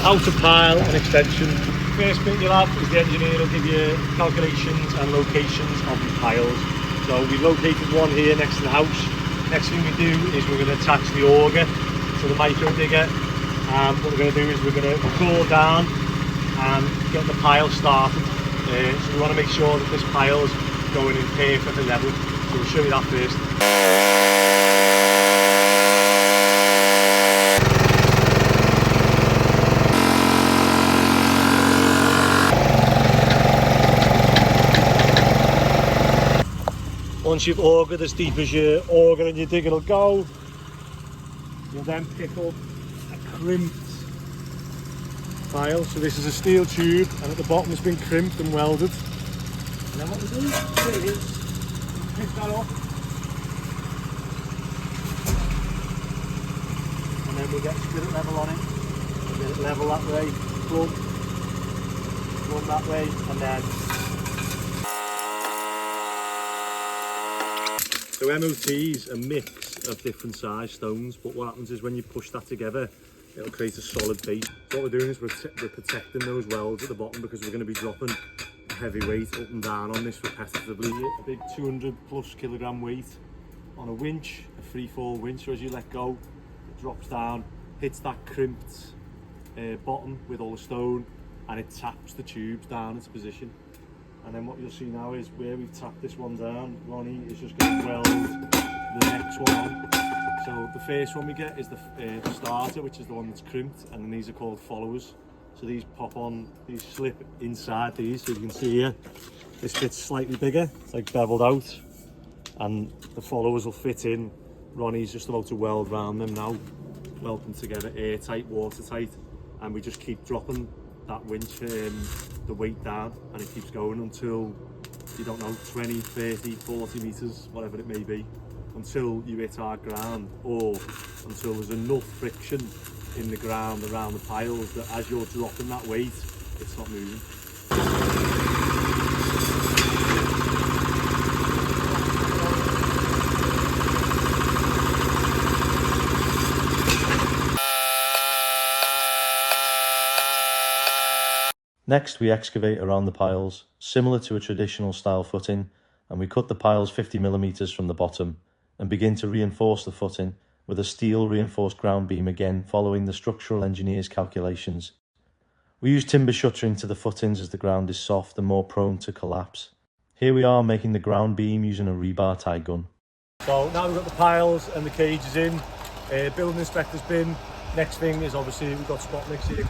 outer pile and extension. First bit you'll have is the engineer will give you calculations and locations of the piles. So we've located one here next to the house. Next thing we do is we're going to attach the auger to the micro digger. What we're going to do is we're going to go down and get the pile started. So we want to make sure that this pile is going in perfectly level. So we'll show you that first. Once you've augered as deep as your auger and your digger will go, you'll then pick up a crimped pile. So this is a steel tube and at the bottom it's been crimped and welded. And then what we do is pick that up and then we get spirit level on it. Get it level that way, plumb that way, and then so MOT's a mix of different size stones, but what happens is when you push that together, it'll create a solid base. So what we're doing is we're protecting those welds at the bottom because we're going to be dropping a heavy weight up and down on this repetitively. A big 200 plus kilogram weight on a winch, a free fall winch. So as you let go, it drops down, hits that crimped bottom with all the stone, and it taps the tubes down into position. And then what you'll see now is where we've tapped this one down, Ronnie is just going to weld the next one on. So the first one we get is the starter, which is the one that's crimped, and then these are called followers. So these pop on, these slip inside these, so you can see here, this bit's slightly bigger, it's like beveled out, and the followers will fit in. Ronnie's just about to weld round them now, weld them together airtight, watertight, and we just keep dropping that winch, the weight down, and it keeps going until, you don't know, 20, 30, 40 metres, whatever it may be, until you hit hard ground, or until there's enough friction in the ground around the piles that as you're dropping that weight, it's not moving. Next, we excavate around the piles, similar to a traditional style footing, and we cut the piles 50mm from the bottom and begin to reinforce the footing with a steel reinforced ground beam, again following the structural engineer's calculations. We use timber shuttering to the footings as the ground is soft and more prone to collapse. Here we are making the ground beam using a rebar tie gun. So now we've got the piles and the cages in, building inspector's bin. Next thing is obviously we've got spot mix here.